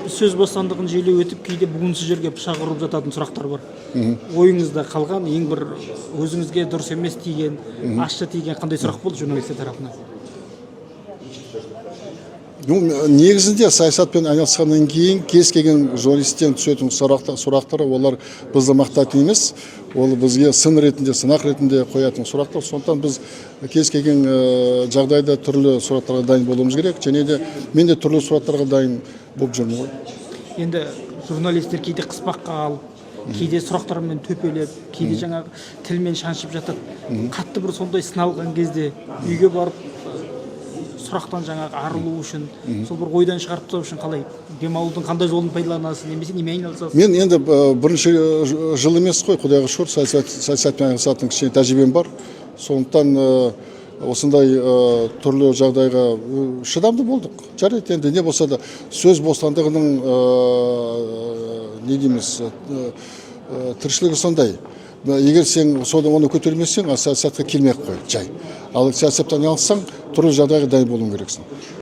сөз бостандығын жиілеп өтіп, кейде бүгінсіз жерге пышақ ұрып жататын сұрақтар бар. Ойыңызда қалған ең бір өзіңізге дұрыс емес тиген, ащы тиген қандай сұрақ болды журналистер тарапынан? Негізінде саясатпен айналысқаннан кейін кез келген журналисттен түсетін сұрақтар олар бізді мақтайтын емес, ол бізге сын ретінде, сынақ ретінде қоятын сұрақтар. Сондықтан біз кез келген жағдайда түрлі сұрақтарға дайын болуымыз керек, және де мен де түрлі сұрақтарға дайын болып жүрмін ғой. Енді журналистер кейде қыспаққа алып, кейде сұрақтармен төпелеп, кейде жаңағы тілмен шаншып жатады. Қатты бір сондай сыналған кезде үйге барып сұрақтан жаңағы арылу үшін, сол бір ойдан шығарып тастау үшін қалай демалудың қандай жолын пайдаланасыз, немесе немен айналысасыз? Мен енді бірінші жыл емес қой, құдайға шүкір, саясатпен айналысатын кішкене тәжірибем бар. Сондықтан осындай түрлі жағдайға шыдамды болдық. Жарайды, енді не болса да сөз бостандығының не дейміз, тіршілігі сондай. Егер сен оны көтермесең, саясатқа келмей қой, жай. Ал саясаттан айналыссаң, түрлі жағдайға дайын болуың керексің.